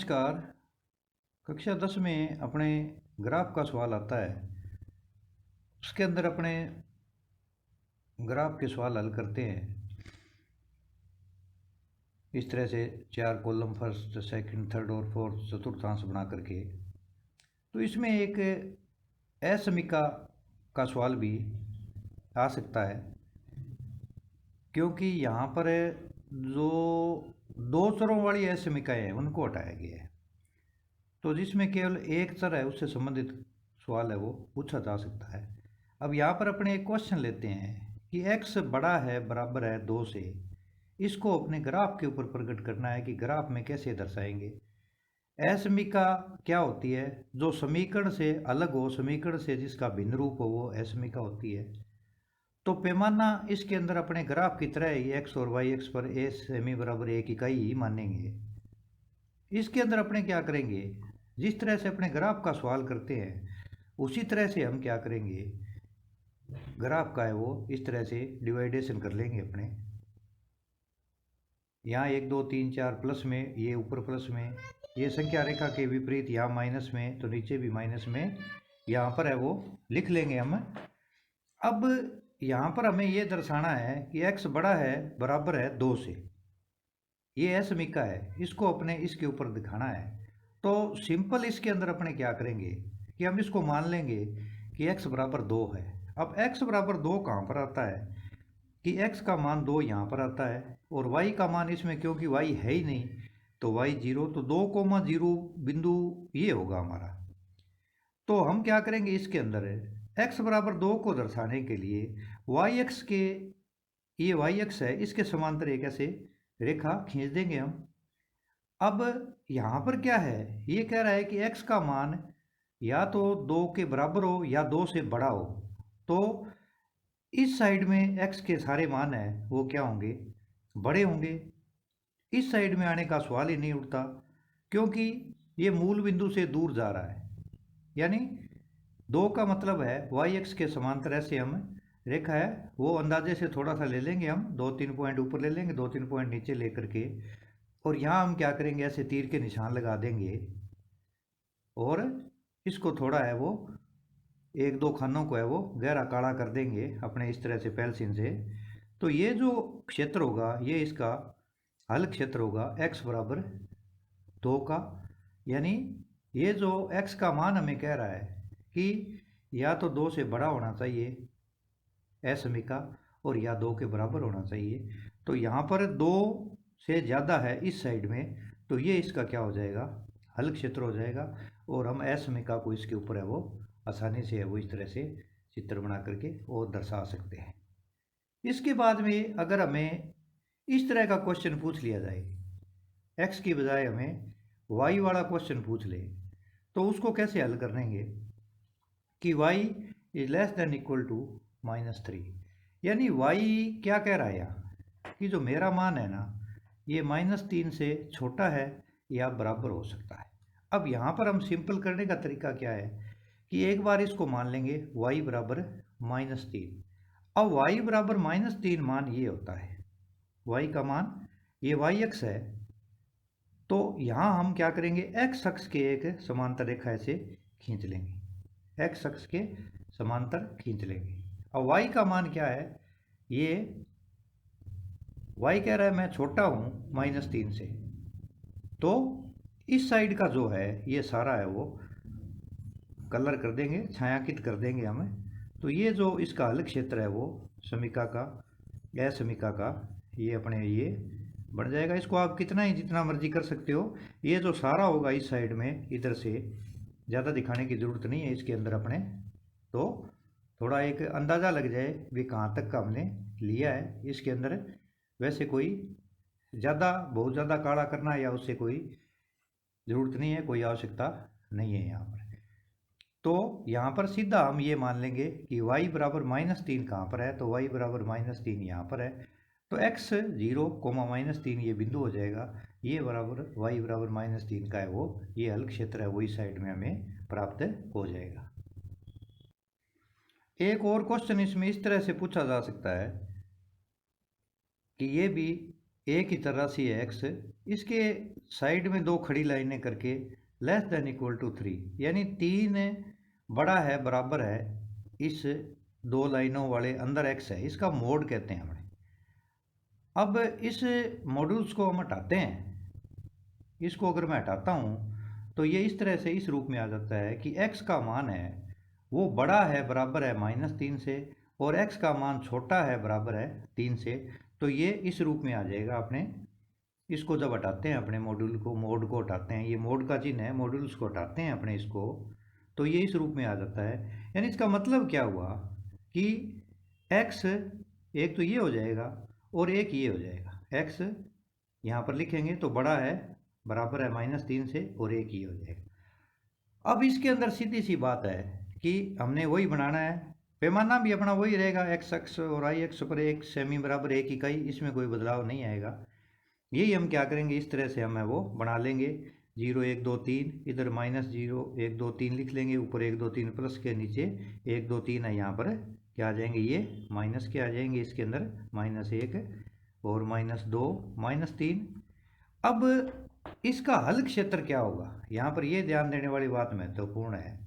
नमस्कार। कक्षा 10 में अपने ग्राफ का सवाल आता है। उसके अंदर अपने ग्राफ के सवाल हल करते हैं। इस तरह से 4 कॉलम फर्स्ट सेकंड थर्ड और फोर्थ चतुर्थांश बना करके। तो इसमें एक असमीका का सवाल भी आ सकता है, क्योंकि यहाँ पर जो दो चरों वाली असमीकाएँ हैं उनको हटाया गया है। तो जिसमें केवल एक चर है उससे संबंधित सवाल है वो पूछा जा सकता है। अब यहाँ पर अपने एक क्वेश्चन लेते हैं कि x बड़ा है बराबर है 2 से। इसको अपने ग्राफ के ऊपर प्रकट करना है कि ग्राफ में कैसे दर्शाएंगे। असमीका क्या होती है? जो समीकरण से अलग हो, समीकरण से जिसका भिन्न रूप हो, वो असमीका होती है। तो पैमाना इसके अंदर अपने ग्राफ की तरह ही x और y एक्स पर a सेमी बराबर 1 इकाई ही मानेंगे। इसके अंदर अपने क्या करेंगे, जिस तरह से अपने ग्राफ का सवाल करते हैं उसी तरह से हम क्या करेंगे, ग्राफ का है वो इस तरह से डिवाइडेशन कर लेंगे। अपने यहाँ 1 2 3 4 प्लस में, ये ऊपर प्लस में, ये संख्या रेखा के विपरीत यहाँ माइनस में, तो नीचे भी माइनस में, यहाँ पर है वो लिख लेंगे हम। अब यहाँ पर हमें ये दर्शाना है कि x बड़ा है बराबर है 2 से। ये असमीका है, इसको अपने इसके ऊपर दिखाना है। तो सिंपल इसके अंदर अपने क्या करेंगे कि हम इसको मान लेंगे कि x बराबर 2 है। अब x बराबर 2 कहाँ पर आता है कि x का मान 2 यहाँ पर आता है, और y का मान इसमें क्योंकि y है ही नहीं तो y 0, तो 2,0 बिंदु ये होगा हमारा। तो हम क्या करेंगे, इसके अंदर x बराबर 2 को दर्शाने के लिए y एक्स के, ये y एक्स है, इसके समांतर एक ऐसे रेखा खींच देंगे हम। अब यहाँ पर क्या है, ये कह रहा है कि x का मान या तो 2 के बराबर हो या 2 से बड़ा हो। तो इस साइड में x के सारे मान हैं वो क्या होंगे, बड़े होंगे। इस साइड में आने का सवाल ही नहीं उठता, क्योंकि ये मूल बिंदु से दूर जा रहा है। यानी 2 का मतलब है y एक्स के समांतर ऐसे हम रेखा है वो अंदाजे से थोड़ा सा ले लेंगे हम, 2-3 पॉइंट ऊपर ले लेंगे, 2-3 पॉइंट नीचे लेकर के, और यहाँ हम क्या करेंगे, ऐसे तीर के निशान लगा देंगे और इसको थोड़ा है वो 1-2 खानों को है वो गहरा काला कर देंगे अपने इस तरह से पेंसिल से। तो ये जो क्षेत्र होगा ये इसका हल क्षेत्र होगा x बराबर 2 का। यानी ये जो x का मान हमें कह रहा है कि या तो 2 से बड़ा होना चाहिए असमीका, और या 2 के बराबर होना चाहिए। तो यहाँ पर 2 से ज़्यादा है इस साइड में, तो ये इसका क्या हो जाएगा, हल क्षेत्र हो जाएगा। और हम असमीका को इसके ऊपर है वो आसानी से है वो इस तरह से चित्र बना करके और दर्शा सकते हैं। इसके बाद में अगर हमें इस तरह का क्वेश्चन पूछ लिया जाए, x की बजाय हमें y वाला क्वेश्चन पूछ ले, तो उसको कैसे हल करेंगे कि y is less than equal to -3। यानी y क्या कह रहा है यहाँ कि जो मेरा मान है ना ये -3 से छोटा है या बराबर हो सकता है। अब यहाँ पर हम सिंपल करने का तरीका क्या है कि एक बार इसको मान लेंगे y बराबर -3। अब y बराबर -3 मान ये होता है, y का मान ये y एक्स है। तो यहाँ हम क्या करेंगे, x अक्ष के एक समांतर रेखा ऐसे खींच लेंगे, x अक्ष के समांतर खींच लेंगे। अब y का मान क्या है, ये y कह रहा है मैं छोटा हूँ -3 से, तो इस साइड का जो है ये सारा है वो कलर कर देंगे, छायांकित कर देंगे हमें। तो ये जो इसका हल क्षेत्र है वो समीका का, असमीका का, ये अपने ये बन जाएगा। इसको आप कितना ही जितना मर्जी कर सकते हो। ये जो सारा होगा इस साइड में इधर से ज़्यादा दिखाने की ज़रूरत नहीं है इसके अंदर अपने, तो थोड़ा एक अंदाज़ा लग जाए भी कहाँ तक का हमने लिया है इसके अंदर। वैसे कोई ज़्यादा बहुत ज़्यादा काला करना या उससे कोई ज़रूरत नहीं है, कोई आवश्यकता नहीं है यहाँ पर। तो यहाँ पर सीधा हम ये मान लेंगे कि y बराबर -3 कहाँ पर है, तो y बराबर -3 यहाँ पर है। तो x 0, -3 ये बिंदु हो जाएगा। ये बराबर y बराबर -3 का है वो, ये हल क्षेत्र है वो इस साइड में हमें प्राप्त हो जाएगा। एक और क्वेश्चन इसमें इस तरह से पूछा जा सकता है कि ये भी एक ही तरह राशि है x, इसके साइड में 2 खड़ी लाइनें करके लेस देन इक्वल टू 3, यानी 3 बड़ा है बराबर है इस 2 लाइनों वाले अंदर x है, इसका मोड कहते हैं हमने। अब इस मॉड्यूल्स को हम हटाते हैं, इसको अगर मैं हटाता हूँ तो ये इस तरह से इस रूप में आ जाता है कि x का मान है वो बड़ा है बराबर है -3 से, और x का मान छोटा है बराबर है 3 से। तो ये इस रूप में आ जाएगा। अपने इसको जब हटाते हैं, अपने मॉड्यूल को, मोड को हटाते हैं, ये मोड का चिन्ह है, मॉड्यूल्स को हटाते हैं अपने इसको, तो ये इस रूप में आ जाता है। यानी इसका मतलब क्या हुआ कि x एक तो ये हो जाएगा और एक ये हो जाएगा। x यहाँ पर लिखेंगे तो बड़ा है बराबर है -3 से, और एक ये हो जाएगा। अब इसके अंदर सीधी सी बात है कि हमने वही बनाना है, पैमाना भी अपना वही रहेगा, x अक्ष और y अक्ष पर एक सेमी बराबर 1 इकाई, इसमें कोई बदलाव नहीं आएगा। यही हम क्या करेंगे, इस तरह से हम वो बना लेंगे। 0 1 2 3, इधर -0 1 2 3 लिख लेंगे, ऊपर 1 2 3 प्लस के नीचे 1 2 3 है, यहाँ पर क्या आ जाएंगे, ये माइनस के आ जाएंगे, इसके अंदर -1 और -2 -3। अब इसका हल क्षेत्र क्या होगा, यहाँ पर ये ध्यान देने वाली बात महत्वपूर्ण है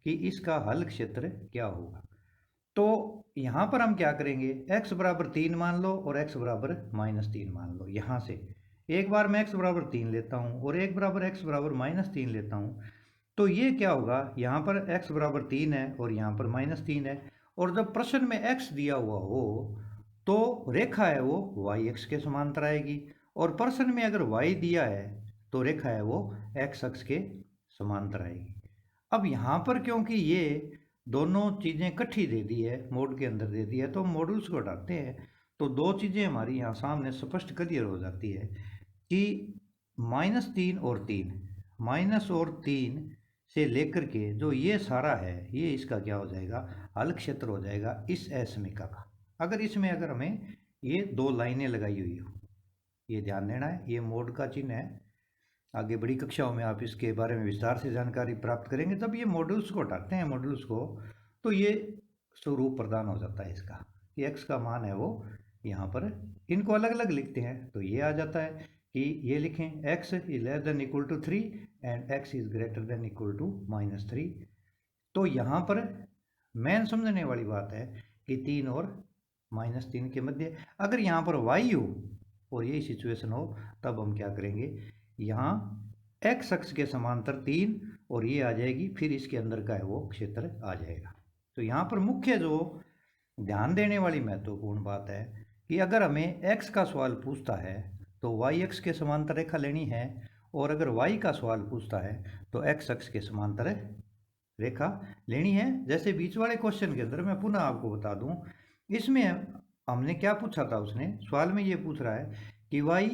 कि इसका हल क्षेत्र क्या होगा। तो यहाँ पर हम क्या करेंगे, x बराबर 3 मान लो और x बराबर -3 मान लो। यहाँ से एक बार मैं x बराबर 3 लेता हूँ और एक बार x बराबर -3 लेता हूँ, तो ये क्या होगा, यहाँ पर x बराबर 3 है और यहाँ पर -3 है, और जब प्रश्न में x दिया हुआ हो तो रेखा है वो y अक्ष के समांतर आएगी, और प्रश्न में अगर y दिया है तो रेखा है वो x अक्ष के समांतर आएगी। अब यहाँ पर क्योंकि ये दोनों चीज़ें इकट्ठी दे दी है, मोड के अंदर दे दी है, तो मॉड्यूल्स को हटाते हैं तो 2 चीज़ें हमारी यहाँ सामने स्पष्ट क्लियर हो जाती है कि -3 और 3, माइनस और 3 से लेकर के जो ये सारा है, ये इसका क्या हो जाएगा, हल क्षेत्र हो जाएगा इस असमीका का। अगर हमें ये 2 लाइनें लगाई हुई हो, ये ध्यान देना है, ये मोड का चिन्ह है। आगे बड़ी कक्षाओं में आप इसके बारे में विस्तार से जानकारी प्राप्त करेंगे। जब ये मॉड्यूल्स को हटाते हैं, मॉड्यूल्स को, तो ये स्वरूप प्रदान हो जाता है इसका कि x का मान है वो यहाँ पर, इनको अलग अलग लिखते हैं तो ये आ जाता है कि ये लिखें x is less than equal to 3 and x is greater than equal to -3। तो यहाँ पर मेन समझने वाली बात है कि 3 और -3 के मध्य अगर यहाँ पर y हो और यही सिचुएशन हो, तब हम क्या करेंगे, यहाँ x अक्ष के समांतर 3 और ये आ जाएगी, फिर इसके अंदर का है वो क्षेत्र आ जाएगा। तो यहाँ पर मुख्य जो ध्यान देने वाली महत्वपूर्ण बात है कि अगर हमें x का सवाल पूछता है तो y अक्ष के समांतर रेखा लेनी है, और अगर y का सवाल पूछता है तो x अक्ष के समांतर रेखा लेनी है। जैसे बीच वाले क्वेश्चन के अंदर मैं पुनः आपको बता दूं, इसमें हमने क्या पूछा था, उसने सवाल में ये पूछ रहा है कि y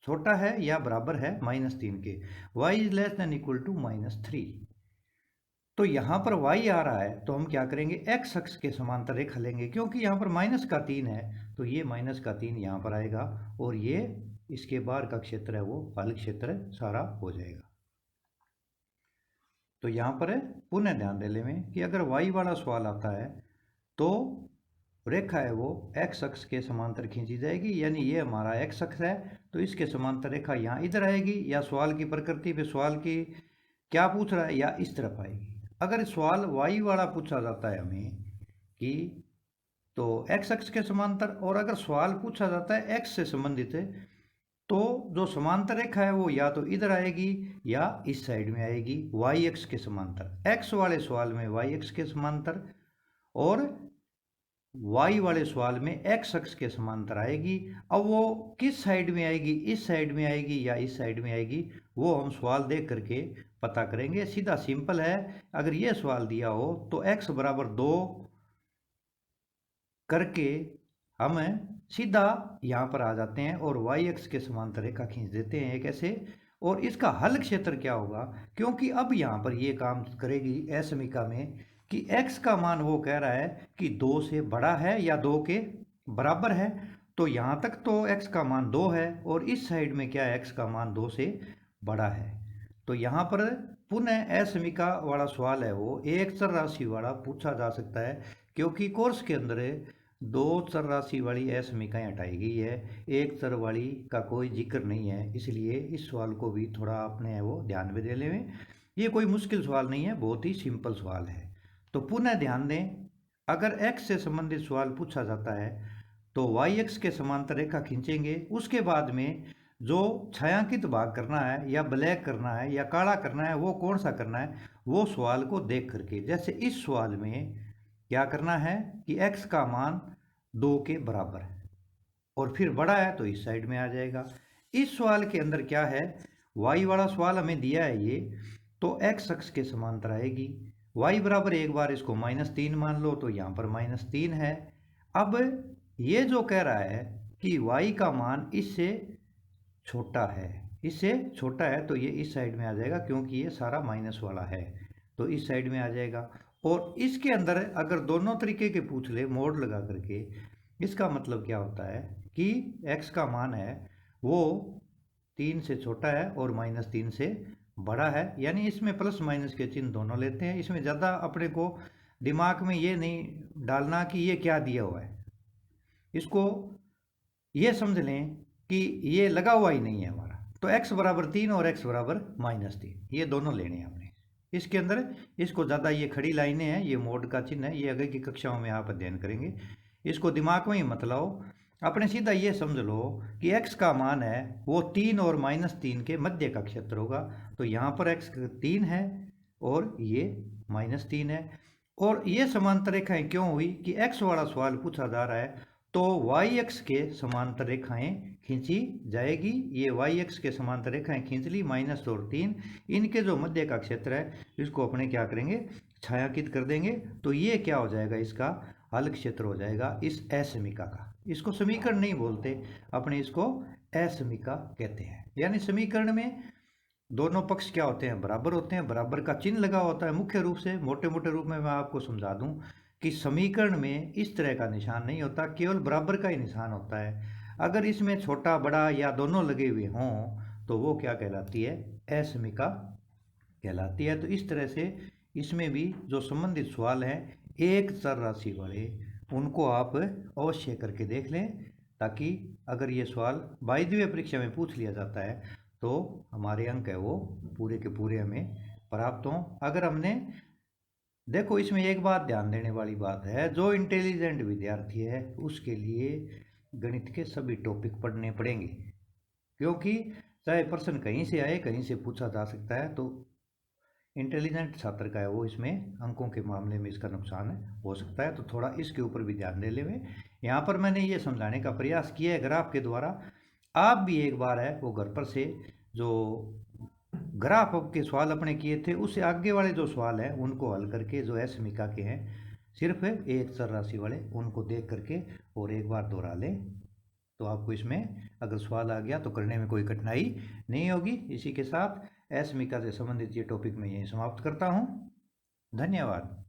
छोटा है या बराबर है -3 के, y is less than equal to -3। तो यहाँ पर y आ रहा है तो हम क्या करेंगे, x अक्ष के समांतर रेखा लेंगे, क्योंकि यहाँ पर -3 है तो ये -3 यहाँ पर आएगा, और ये इसके बाहर का क्षेत्र है वो हल क्षेत्र सारा हो जाएगा। तो यहाँ पर पुनः ध्यान देने में कि अगर y वाला सवाल आता है तो रेखा है वो x अक्ष के समांतर खींची जाएगी, यानी ये हमारा x अक्ष है तो इसके समांतर रेखा यहाँ इधर आएगी, या सवाल की प्रकृति पे सवाल की क्या पूछ रहा है, या इस तरफ आएगी। अगर सवाल y वाला पूछा जाता है हमें कि तो x अक्ष के समांतर, और अगर सवाल पूछा जाता है x से संबंधित है तो जो समांतर रेखा है वो या तो इधर आएगी या इस साइड में आएगी y अक्ष के समांतर। x वाले सवाल में y अक्ष के समांतर, और y वाले सवाल में x अक्ष के समांतर आएगी। अब वो किस साइड में आएगी, इस साइड में आएगी या इस साइड में आएगी, वो हम सवाल देख करके पता करेंगे। सीधा सिंपल है, अगर ये सवाल दिया हो तो x बराबर 2 करके हम सीधा यहाँ पर आ जाते हैं और y अक्ष के समांतर रेखा खींच देते हैं एक ऐसे। और इसका हल क्षेत्र क्या होगा, क्योंकि अब यहाँ पर ये काम करेगी असमीका में कि x का मान वो कह रहा है कि 2 से बड़ा है या 2 के बराबर है, तो यहाँ तक तो x का मान 2 है, और इस साइड में क्या है, x का मान 2 से बड़ा है। तो यहाँ पर पुनः असमीका वाला सवाल है वो एक चर राशि वाला पूछा जा सकता है, क्योंकि कोर्स के अंदर दो चर राशि वाली असमीकाएँ हटाई गई है, एक चर वाली का कोई जिक्र नहीं है, इसलिए इस सवाल को भी थोड़ा आपने वो ध्यान में दे लें। ये कोई मुश्किल सवाल नहीं है, बहुत ही सिंपल सवाल है। तो पुनः ध्यान दें, अगर x से संबंधित सवाल पूछा जाता है तो वाई एक्स के समांतर रेखा खींचेंगे, उसके बाद में जो छायांकित भाग करना है या ब्लैक करना है या काला करना है, वो कौन सा करना है, वो सवाल को देख करके, जैसे इस सवाल में क्या करना है कि x का मान 2 के बराबर है और फिर बड़ा है तो इस साइड में आ जाएगा। इस सवाल के अंदर क्या है, y वाला सवाल हमें दिया है ये, तो x अक्ष के समांतर आएगी। y बराबर एक बार इसको -3 मान लो तो यहाँ पर -3 है। अब ये जो कह रहा है कि y का मान इससे छोटा है, इससे छोटा है, तो ये इस साइड में आ जाएगा क्योंकि ये सारा माइनस वाला है, तो इस साइड में आ जाएगा। और इसके अंदर अगर दोनों तरीके के पूछ ले मोड लगा करके, इसका मतलब क्या होता है कि x का मान है वो 3 से छोटा है और -3 से बड़ा है, यानी इसमें प्लस माइनस के चिन्ह दोनों लेते हैं। इसमें ज़्यादा अपने को दिमाग में ये नहीं डालना कि ये क्या दिया हुआ है, इसको ये समझ लें कि ये लगा हुआ ही नहीं है हमारा। तो x बराबर 3 और x बराबर -3 ये दोनों लेने हैं हमने इसके अंदर। इसको ज़्यादा ये खड़ी लाइनें हैं, ये मोड का चिन्ह है, ये आगे की कक्षाओं में आप अध्ययन करेंगे, इसको दिमाग में ही मत लाओ। अपने सीधा ये समझ लो कि x का मान है वो 3 और -3 के मध्य का क्षेत्र होगा। तो यहाँ पर x 3 है और ये -3 है। और ये समांतर रेखाएं क्यों हुई कि x वाला सवाल पूछा जा रहा है तो वाई एक्स के समांतर रेखाएं खींची जाएगी। ये वाई एक्स के समांतर रेखाएं खींच ली, -2 और 3, इनके जो मध्य का क्षेत्र है इसको अपने क्या करेंगे, छायांकित कर देंगे। तो ये क्या हो जाएगा, इसका हल क्षेत्र हो जाएगा इस असमीका का। इसको समीकरण नहीं बोलते, अपने इसको असमीका कहते हैं। यानी समीकरण में दोनों पक्ष क्या होते हैं, बराबर होते हैं, बराबर का चिन्ह लगा होता है। मुख्य रूप से मोटे मोटे रूप में मैं आपको समझा दूं कि समीकरण में इस तरह का निशान नहीं होता, केवल बराबर का ही निशान होता है। अगर इसमें छोटा बड़ा या दोनों लगे हुए हों तो वो क्या कहलाती है, असमीका कहलाती है। तो इस तरह से इसमें भी जो संबंधित सवाल हैं एक चर राशि वाले, उनको आप अवश्य करके देख लें, ताकि अगर ये सवाल वायदीय परीक्षा में पूछ लिया जाता है तो हमारे अंक है वो पूरे के पूरे हमें प्राप्त हों। अगर हमने देखो, इसमें एक बात ध्यान देने वाली बात है, जो इंटेलिजेंट विद्यार्थी है उसके लिए गणित के सभी टॉपिक पढ़ने पड़ेंगे, क्योंकि चाहे प्रश्न कहीं से आए कहीं से पूछा जा सकता है। तो इंटेलिजेंट छात्र का है वो इसमें अंकों के मामले में इसका नुकसान हो सकता है, तो थोड़ा इसके ऊपर भी ध्यान दे लें। यहाँ पर मैंने ये समझाने का प्रयास किया है ग्राफ के द्वारा। आप भी एक बार है वो घर पर से जो ग्राफ के सवाल अपने किए थे उससे आगे वाले जो सवाल हैं उनको हल करके, जो असमीका के हैं सिर्फ एक चर राशि वाले, उनको देख करके और एक बार दोहरा लें, तो आपको इसमें अगर सवाल आ गया तो करने में कोई कठिनाई नहीं होगी। इसी के साथ असमीका से संबंधित ये टॉपिक मैं यहीं समाप्त करता हूँ। धन्यवाद।